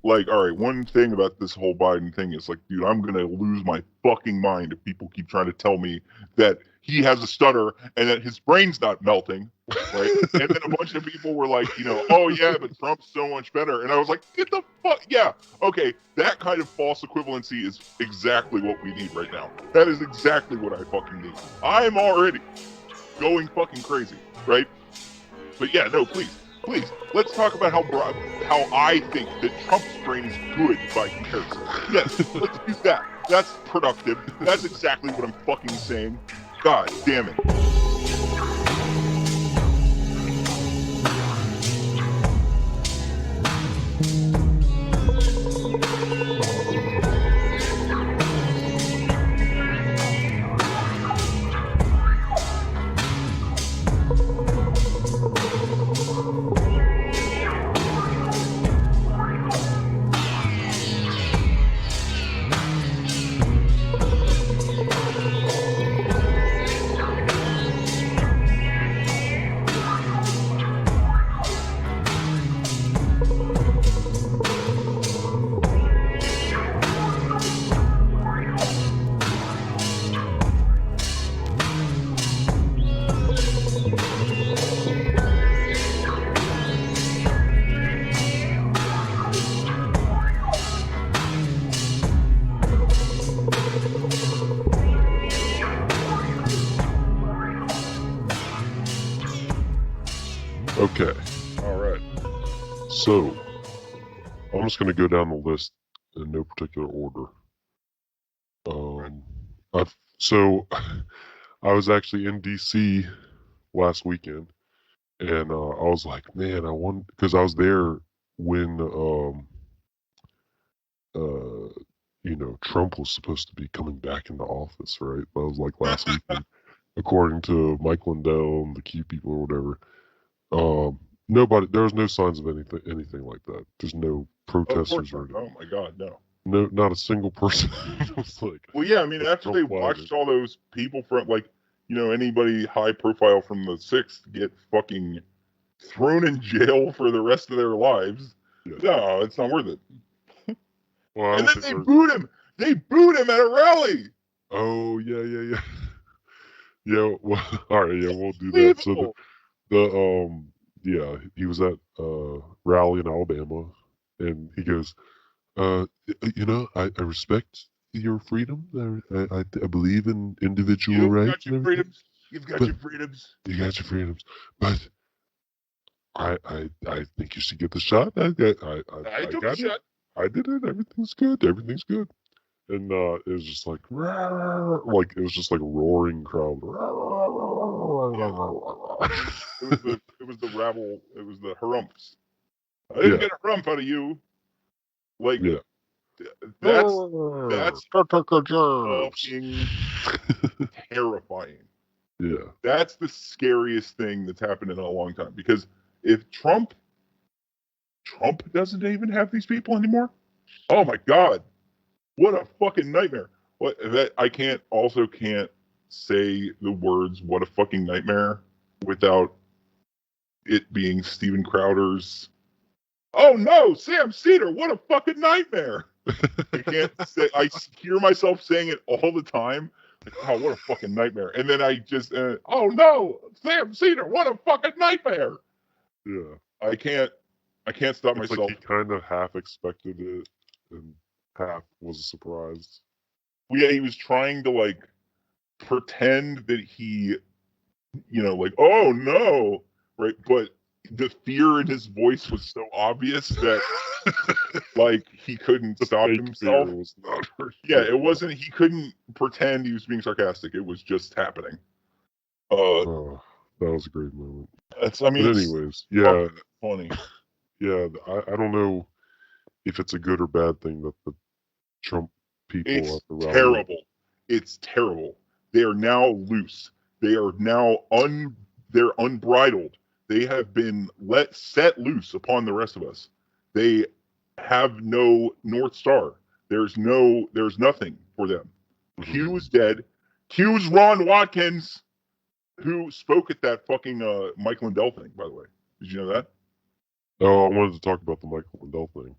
like, all right, one thing about this whole Biden thing is like, dude, I'm gonna lose my fucking mind if people keep trying to tell me that he has a stutter and that his brain's not melting, right? And then a bunch of people were like, oh yeah, but Trump's so much better. And I was like, get the fuck, yeah, okay, that kind of false equivalency is exactly what we need right now. That is exactly what I fucking need. I'm already going fucking crazy, right? But yeah, no, please, let's talk about how I think that Trump's brain is good by comparison. Yes, let's do that. That's productive. That's exactly what I'm fucking saying. God damn it. Okay, All right. so I'm just going to go down the list in no particular order. So I was actually in DC last weekend, and I was like, man, I want because I was there when Trump was supposed to be coming back into office, right? That was like last weekend, according to Mike Lindell and the key people or whatever. There was no signs of anything like that. There's no Of course protesters or not. anything. Oh my god, no. No, not a single person was like Well, yeah, I mean, a after Trump they flag. watched all those people from, like, anybody high profile from the 6th get fucking thrown in jail for the rest of their lives, Yeah. no, it's not worth it. Well, I And don't then think they there's. booed him. They booed him at a rally. Oh yeah. Yeah. Well, all right. Yeah, we'll do that. So Unbelievable. yeah, he was at rally in Alabama, and he goes, I respect your freedom. I believe in individual You've rights got and your everything, freedoms. You've got but your freedoms. you got your freedoms. But I think you should get the shot. I I took the got it. shot. I did it. Everything's good. Everything's good. And it was just like, like it was just like a roaring crowd. It was the rabble. It was the harumphs. I didn't Yeah, get a harumph out of you. Like, yeah. that's fucking terrifying. Yeah. That's the scariest thing that's happened in a long time. Because if Trump doesn't even have these people anymore, oh my god, what a fucking nightmare. What that I can't say the words "what a fucking nightmare" without it being Steven Crowder's. Oh no, Sam Cedar, what a fucking nightmare! I can't say. I hear myself saying it all the time. Like, oh, what a fucking nightmare! And then I just, oh no, Sam Cedar, what a fucking nightmare! Yeah. I can't. I can't stop It's like myself. he kind of half expected it and half was surprised. Yeah, he was trying to like pretend that he, like, oh no, right? But the fear in his voice was so obvious that like he couldn't The stop fake fear himself. was not Yeah, real. it wasn't. He couldn't pretend he was being sarcastic. It was just happening. Uh, Oh, that was a great moment. it's. I mean, But it's anyways, yeah, fucking funny. yeah. I don't know if it's a good or bad thing that the Trump people at It's the rally. terrible. It's terrible. They are now loose. They are now they're unbridled. They have been set loose upon the rest of us. They have no North Star. There's nothing for them. Q is dead. Q's Ron Watkins, who spoke at that fucking Mike Lindell thing, by the way. Did you know that? Oh, I wanted to talk about the Michael Lindell thing.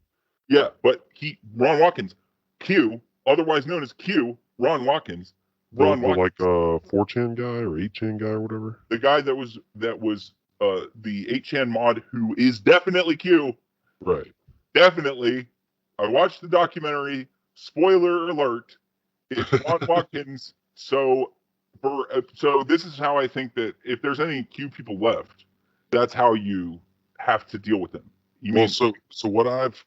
Yeah, but Ron Watkins, Q, otherwise known as Q, Ron Watkins, The Watkins, like 4chan guy or 8chan guy or whatever. the guy that was the 8chan mod who is definitely Q. Right. Definitely. I watched the documentary. Spoiler alert. It's Ron Watkins. So this is how I think that if there's any Q people left, that's how you have to deal with them. So what I've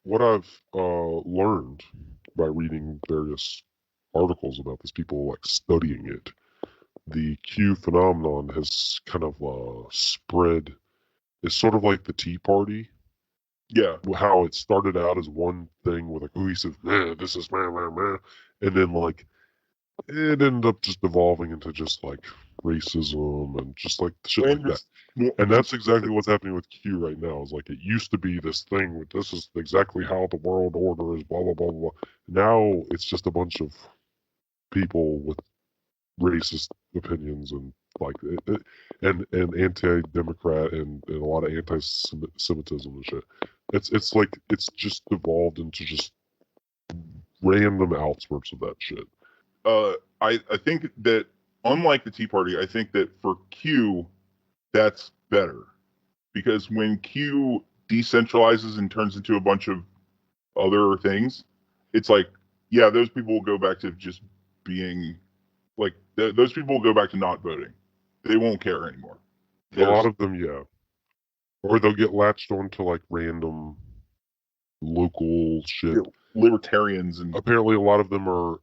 learned by reading various articles about this, people like studying it, the Q phenomenon has kind of spread. It's sort of like the Tea Party. Yeah. How it started out as one thing with a cohesive, this is man, and then like it ended up just evolving into just like racism and just like shit like that. And that's exactly what's happening with Q right now. Is like it used to be this thing with this is exactly how the world order is, blah blah blah blah. Now it's just a bunch of people with racist opinions and like and anti-democrat and a lot of anti-Semitism and shit. It's like it's just evolved into just random outspurts of that shit. I think that unlike the Tea Party, I think that for Q, that's better because when Q decentralizes and turns into a bunch of other things, it's like, yeah, those people will go back to just being like those people will go back to not voting. They won't care anymore. A lot of them, yeah, or they'll get latched onto like random local shit. Libertarians and apparently a lot of them are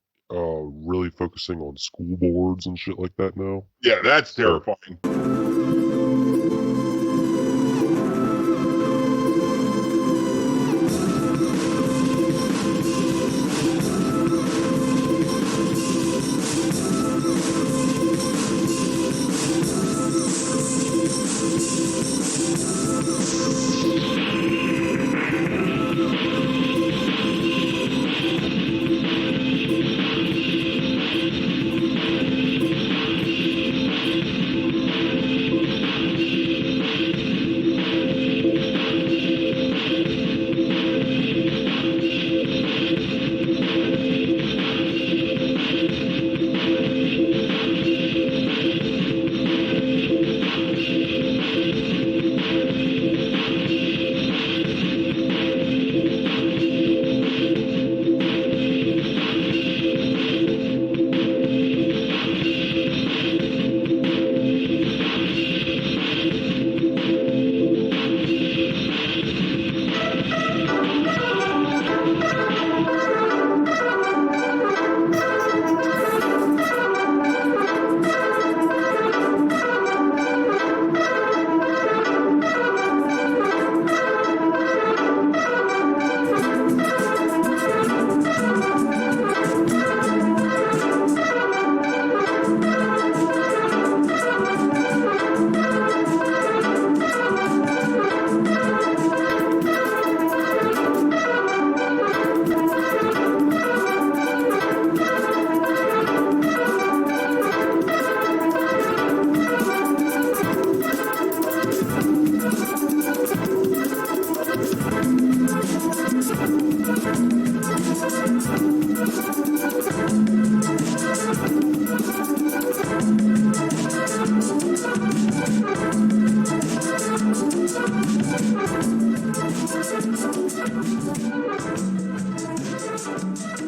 really focusing on school boards and shit like that now. Yeah, that's terrifying.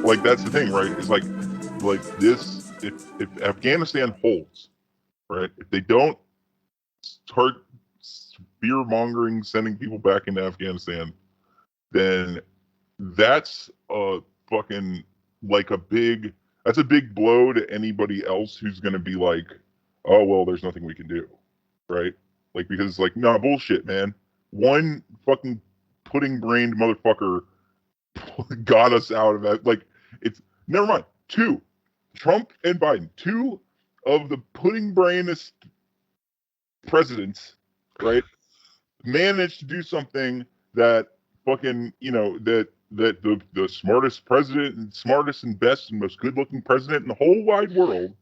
Like that's the thing, right? It's like this. If Afghanistan holds, right? If they don't start fear mongering, sending people back into Afghanistan, then that's a fucking like that's a big blow to anybody else who's gonna be like, oh well, there's nothing we can do, right? Like because it's like, nah, bullshit, man. One fucking pudding-brained motherfucker got us out of that. Like it's never mind. Two, Trump and Biden, two of the pudding-brainest presidents, right? Managed to do something that fucking that the smartest president and smartest and best and most good-looking president in the whole wide world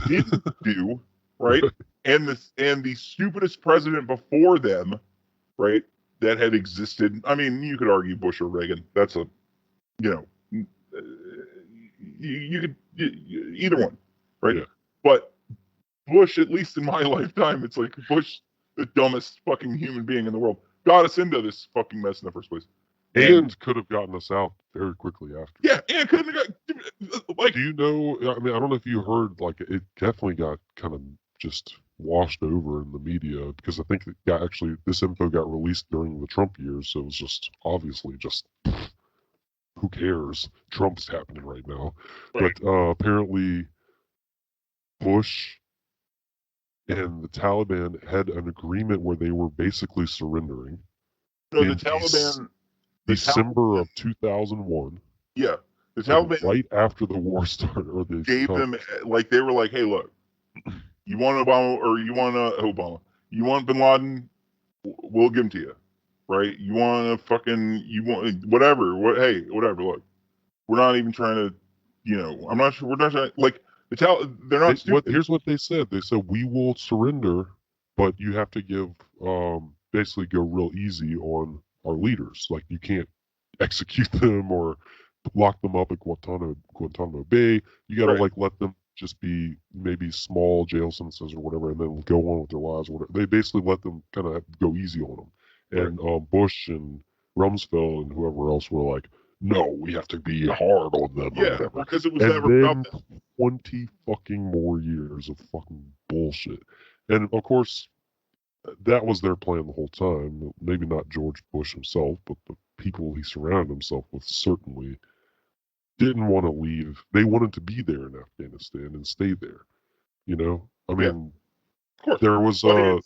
didn't do, right? And the stupidest president before them, right, that had existed. I mean, you could argue Bush or Reagan. That's a, you know, you could either one, right? Yeah. But Bush, at least in my lifetime, it's like Bush, the dumbest fucking human being in the world, got us into this fucking mess in the first place. And could have gotten us out very quickly after. Yeah, and couldn't have got, like. Do you know? I mean, I don't know if you heard. Like, it definitely got kind of just washed over in the media because I think it got actually this info got released during the Trump years, so it was just obviously just who cares? Trump's happening right now, Right. but apparently Bush and the Taliban had an agreement where they were basically surrendering. No, the Taliban. December of 2001. Yeah, the Taliban right after the war started, or they gave them, like, they were like, "Hey, look, you want Obama or you want Obama? You want Bin Laden? We'll give him to you, right? You want you want whatever? Hey, whatever. Look, we're not even trying to, I'm not sure. We're not trying like they're not stupid. Here's what they said. They said we will surrender, but you have to give basically go real easy on our leaders. Like you can't execute them or lock them up at Guantanamo Bay. You got to like let them just be maybe small jail sentences or whatever, and then go on with their lives. Or whatever. They basically let them kind of go easy on them. And Bush and Rumsfeld and whoever else were like, no, we have to be hard on them. Yeah, because it was and never then about that. 20 fucking more years of fucking bullshit. And of course, that was their plan the whole time. Maybe not George Bush himself, but the people he surrounded himself with certainly didn't want to leave. They wanted to be there in Afghanistan and stay there. You know, I mean, there was a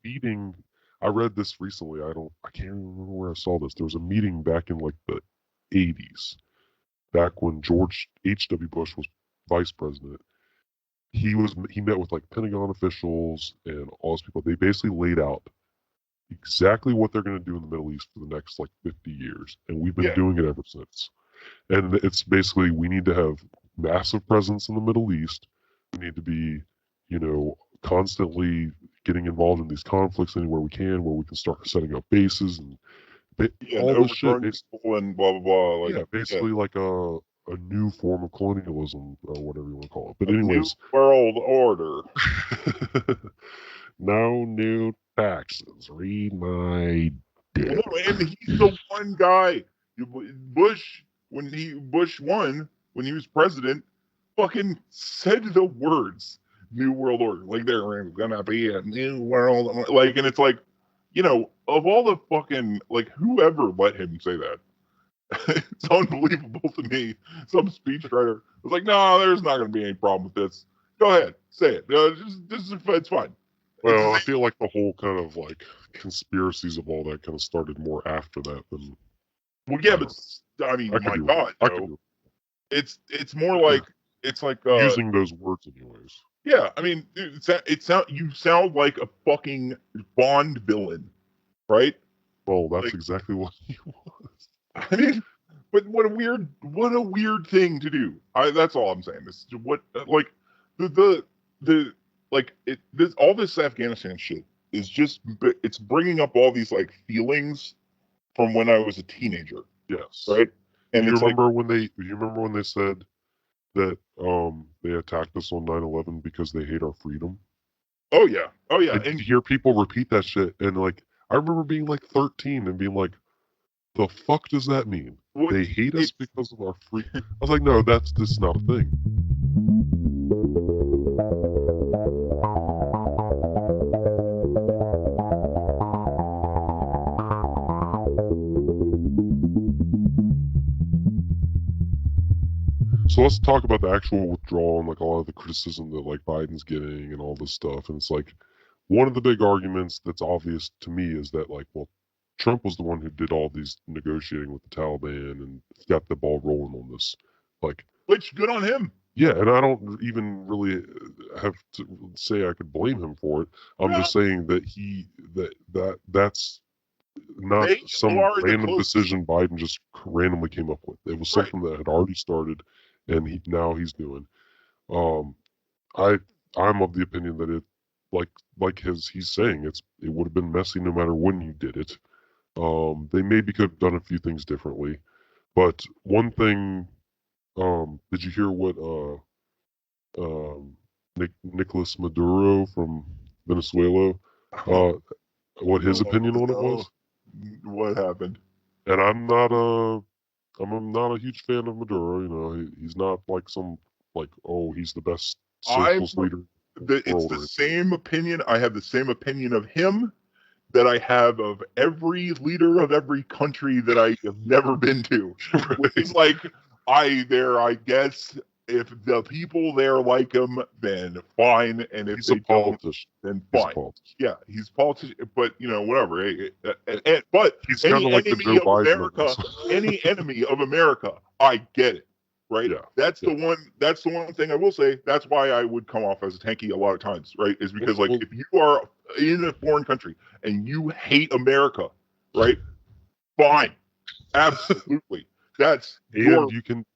meeting. I read this recently. I can't remember where I saw this. There was a meeting back in like the 80s, back when George H.W. Bush was vice president. He met with like Pentagon officials and all those people. They basically laid out exactly what they're going to do in the Middle East for the next like 50 years, and we've been doing it ever since. And it's basically we need to have massive presence in the Middle East. We need to be, constantly getting involved in these conflicts anywhere we can, where we can start setting up bases and all this shit. And blah blah blah. Like, basically like a new form of colonialism or whatever you want to call it. But anyways, new world order. No new taxes. Read my dick. Well, no, and he's the one guy. Bush won when he was president, fucking said the words "New World Order." Like there is gonna be a new world. Like, and it's like, of all the fucking like whoever let him say that. It's unbelievable to me. Some speechwriter was like, "No, there's not going to be any problem with this. Go ahead, say it. It's fine." Well, I feel like the whole kind of like conspiracies of all that kind of started more after that than. Well, yeah, but I mean, my God, it's more like it's like using those words, anyways. Yeah, I mean, you sound like a fucking Bond villain, right? Well, that's like, exactly what he was. I mean, but what a weird thing to do. That's all I'm saying. This what like all this Afghanistan shit is just it's bringing up all these like feelings from when I was a teenager. Yes. Right. And you remember when they said that they attacked us on 9/11 because they hate our freedom? Oh yeah. And you hear people repeat that shit, and like I remember being like 13 and being like, the fuck does that mean? They hate us because of our free. I was like, no, that's not a thing. So let's talk about the actual withdrawal and like a lot of the criticism that like Biden's getting and all this stuff. And it's like one of the big arguments that's obvious to me is that like, well, Trump was the one who did all these negotiating with the Taliban and got the ball rolling on this. Like, which good on him. Yeah, and I don't even really have to say I could blame him for it. I'm just saying that that's not some random decision Biden just randomly came up with. It was something that had already started, and now he's doing. I'm of the opinion that he's saying, it would have been messy no matter when you did it. They maybe could have done a few things differently, but one thing, did you hear what Nicolas Maduro from Venezuela, what his opinion on it was? What happened? And I'm not a huge fan of Maduro. You know, he's not like he's the best socialist leader. It's the same opinion. I have the same opinion of him that I have of every leader of every country that I have never been to. Right. Which is like, I guess if the people there like him, then fine. And if he's they a politician, then fine. Yeah, he's a politician, but whatever. But he's any like the enemy of America, any enemy of America, I get it. Right. Yeah. That's the one thing I will say. That's why I would come off as a tanky a lot of times, right? Is because if you are in a foreign country and you hate America, right? Fine. Absolutely. That's your you can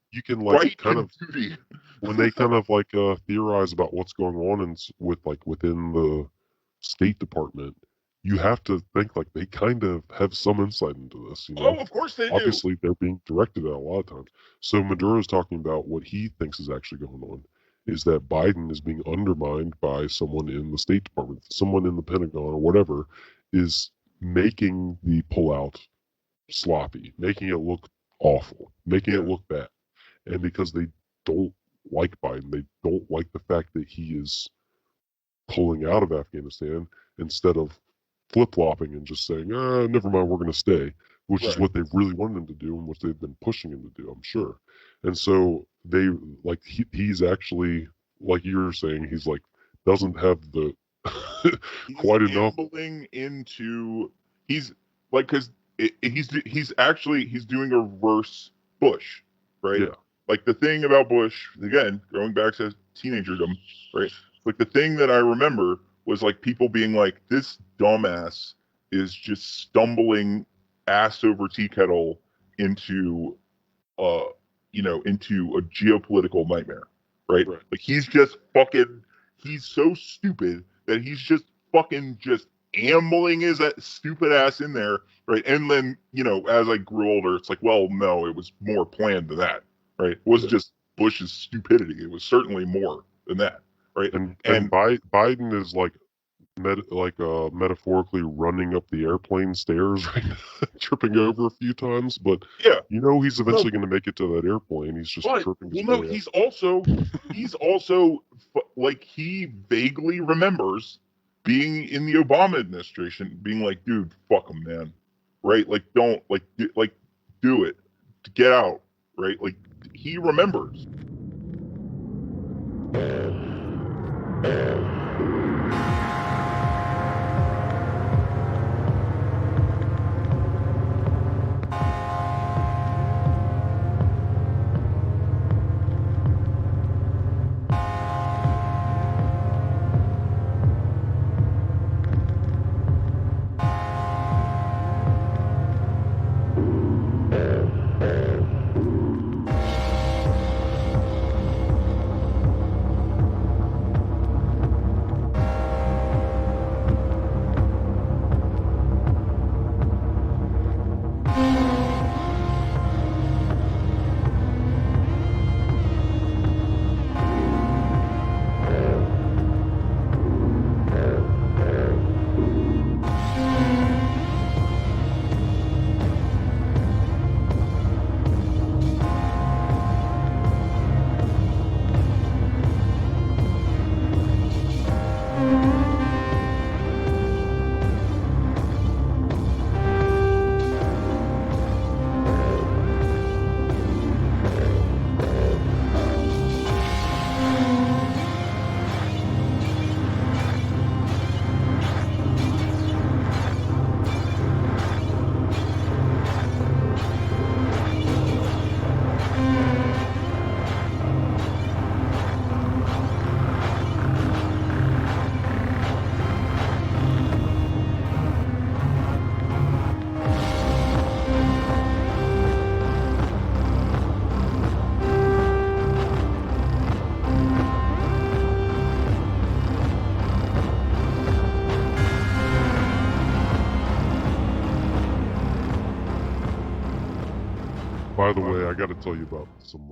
like right kind of duty. when they kind of like theorize about what's going on within the State Department, you have to think like they kind of have some insight into this, you know. Oh, of course they do. Obviously, they're being directed at a lot of times. So Maduro's talking about what he thinks is actually going on is that Biden is being undermined by someone in the State Department, someone in the Pentagon or whatever, is making the pullout sloppy, making it look awful, making it look bad. And because they don't like Biden, they don't like the fact that he is pulling out of Afghanistan instead of flip-flopping and just saying, never mind, we're going to stay, which is what they really wanted him to do and what they've been pushing him to do, I'm sure. And so they, like, he's actually, like you were saying, he's like, doesn't have the quite enough. He's like, because he's doing a reverse Bush, right? Yeah. Like the thing about Bush, again, going back to teenagerdom, right? Like the thing that I remember was like people being like, this dumbass is just stumbling ass over tea kettle into into a geopolitical nightmare, right? Like he's so stupid that he's just fucking just ambling his stupid ass in there, right? And then, as I grew older, it's like, well, no, it was more planned than that, right? It wasn't just Bush's stupidity. It was certainly more than that, right? And Biden is like metaphorically running up the airplane stairs right now, tripping over a few times, but he's eventually going to make it to that airplane. He's just tripping. He's also like, he vaguely remembers being in the Obama administration, being like, dude, fuck him, man, right? Like, don't do it, get out, right? Like, he remembers. By the way, I got to tell you about some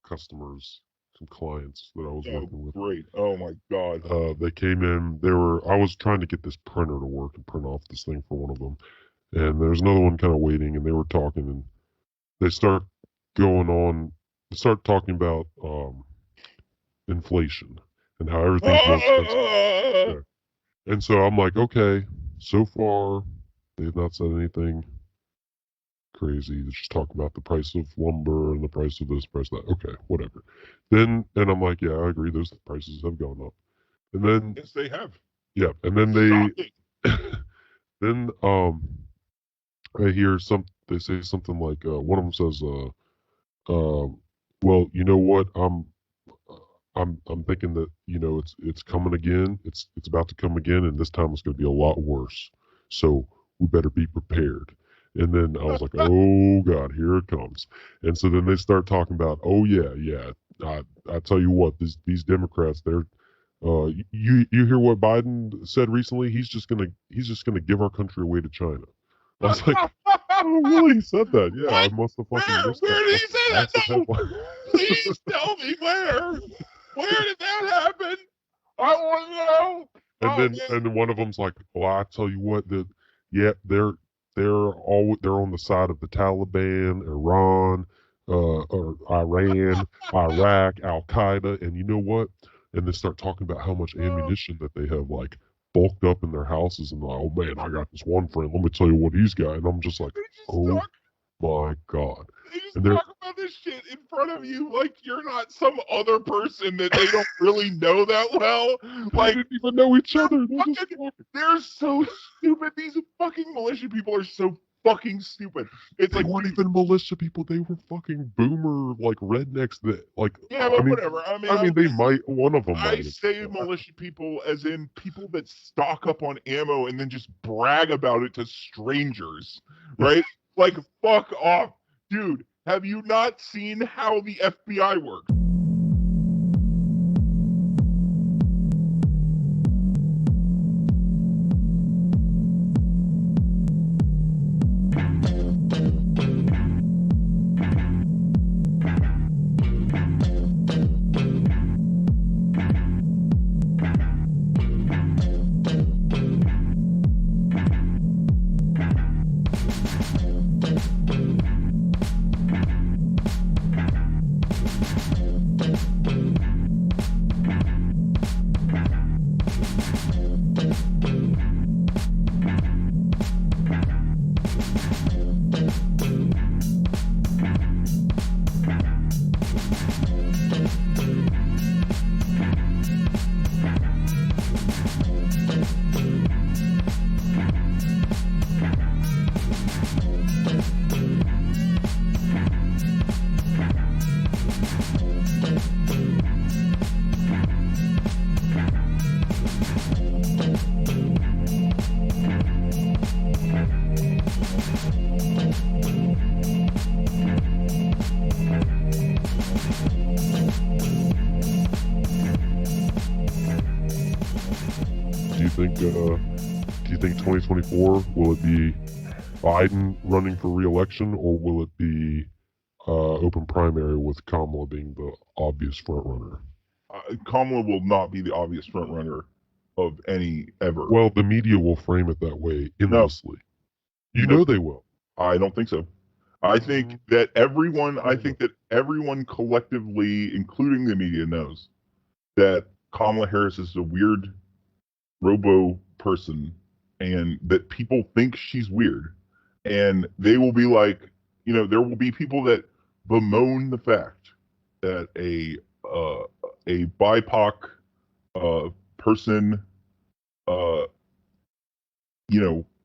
customers, some clients that I was working with. Great. Oh my God. They came in. I was trying to get this printer to work and print off this thing for one of them, and there's another one kind of waiting. And they were talking, and they start going on. They start talking about inflation and how everything's more expensive. Yeah. And so I'm like, okay. So far, they've not said anything crazy. They just talk about the price of lumber and the price of this, price of that. Okay, whatever. And I'm like, yeah, I agree. Those prices have gone up. And then yes, they have. Yeah, and then then I hear they say something like one of them says, well, you know what? I'm thinking that it's coming again. It's about to come again, and this time it's going to be a lot worse. So we better be prepared. And then I was like, oh God, here it comes. And so then they start talking about, oh yeah. I tell you what, these Democrats, they're you hear what Biden said recently? He's just gonna give our country away to China. I was like, oh, really? He said that? Yeah, What? I must have fucking missed Where did he say that? No, please tell me where. Where did that happen? I want to know. And then one of them's like, well, I tell you what, they're on the side of the Taliban, Iran, or Iran, Iraq, Al Qaeda, and you know what? And they start talking about how much ammunition that they have like bulked up in their houses, and like, oh man, I got this one friend. Let me tell you what he's got, and I'm just like, oh my God. They just talk about this shit in front of you like you're not some other person that they don't really know that well. Like, they didn't even know each other. They're so stupid. These fucking militia people are so fucking stupid. It's they weren't even militia people. They were fucking boomer, like rednecks that, like. Yeah, but whatever. I mean, they might. One of them. I say militia people as in people that stock up on ammo and then just brag about it to strangers, right? Like, fuck off. Dude, have you not seen how the FBI works? Do you think 2024 will it be Biden running for re-election, or will it be open primary with Kamala being the obvious front runner? Kamala will not be the obvious front runner of any ever. Well, the media will frame it that way endlessly. No. You know they will. I don't think so. I think that everyone collectively, including the media, knows that Kamala Harris is a weird robo person and that people think she's weird. And they will be like, there will be people that bemoan the fact that a BIPOC person,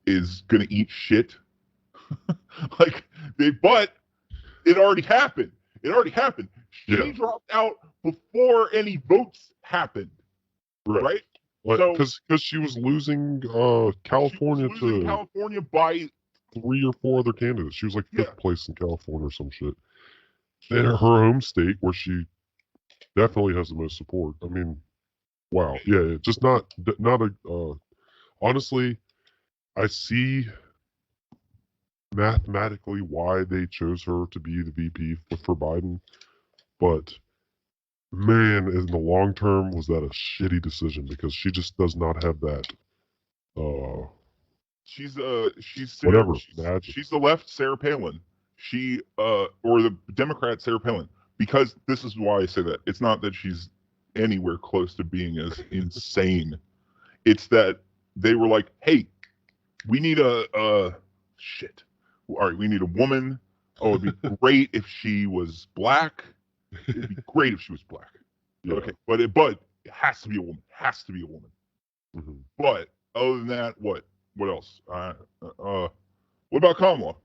is going to eat shit. But it already happened. She dropped out before any votes happened. Right? Because she was losing California California by 3 or 4 other candidates. She was like 5th place in California or some shit. In her home state, where she definitely has the most support. I mean, wow. Yeah, just not a. Honestly, I see mathematically why they chose her to be the VP for Biden, but man, in the long term, was that a shitty decision because she just does not have that. She's Whatever. she's the left Sarah Palin. Or the Democrat Sarah Palin. Because this is why I say that. It's not that she's anywhere close to being as insane. It's that they were like, hey, we need shit. All right, we need a woman. Oh, it'd be great if she was black. It'd be great if she was black. Yeah. Okay, but it has to be a woman. Has to be a woman. Mm-hmm. But other than that, what else? What about Kamala?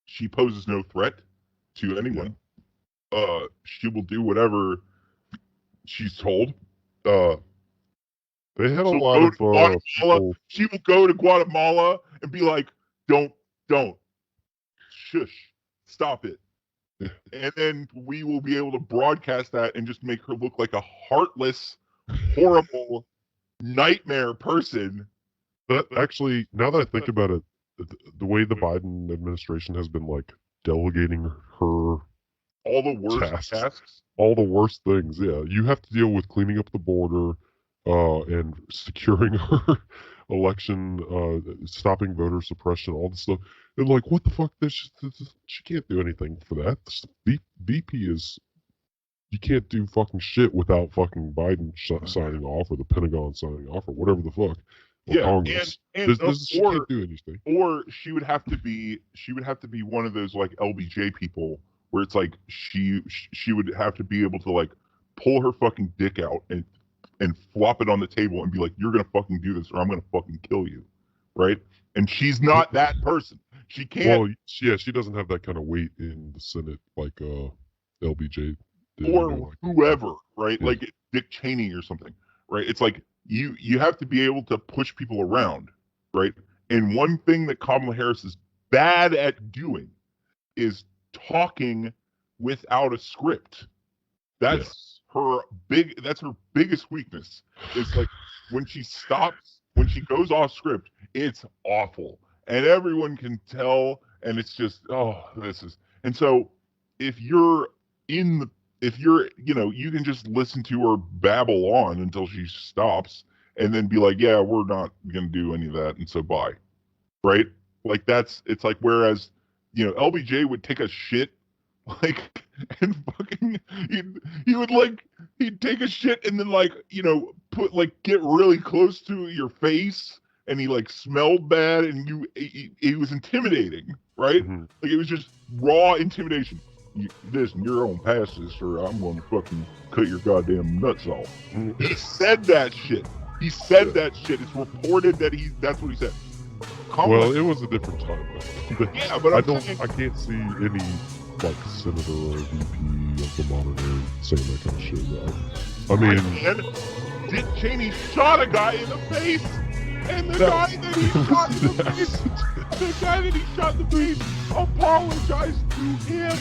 She poses no threat to anyone. Yeah. She will do whatever she's told. They had a lot of people. She will go to Guatemala and be like, don't, shush, stop it. And then we will be able to broadcast that and just make her look like a heartless, horrible nightmare person. But actually, now that I think about it, the way the Biden administration has been like delegating her all the worst tasks, all the worst things. Yeah, you have to deal with cleaning up the border, and securing her election, stopping voter suppression, all this stuff. And like, what the fuck? She can't do anything for that. VP is. You can't do fucking shit without fucking Biden signing off or the Pentagon signing off or whatever the fuck. Yeah, Congress. and she can't do anything. Or she would have to be one of those like LBJ people where it's like she would have to be able to like pull her fucking dick out and flop it on the table and be like, you're gonna fucking do this or I'm gonna fucking kill you, right? And she's not that person. She can't. Well, yeah, she doesn't have that kind of weight in the Senate like LBJ did, or whoever, right? Yeah. Like Dick Cheney or something, right? It's like you have to be able to push people around, right? And one thing that Kamala Harris is bad at doing is talking without a script. That's her biggest weakness. It's like when she goes off script, it's awful. And everyone can tell, and it's just, and so if you're you can just listen to her babble on until she stops and then be like, yeah, we're not going to do any of that. And so bye. Right. Like it's like, whereas, LBJ would take a shit, like, and fucking, he'd take a shit and then get really close to your face and he like smelled bad and he was intimidating. Right. Mm-hmm. Like it was just raw intimidation. Listen, your own pass this or I'm going to fucking cut your goddamn nuts off. He said that shit. That shit. It's reported that that's what he said. Well, it was a different time. Yeah, but I can't see any like senator or VP of the modern era saying that kind of shit. I mean, Dick Cheney shot a guy in the face, and the guy that he shot in the face apologized to him.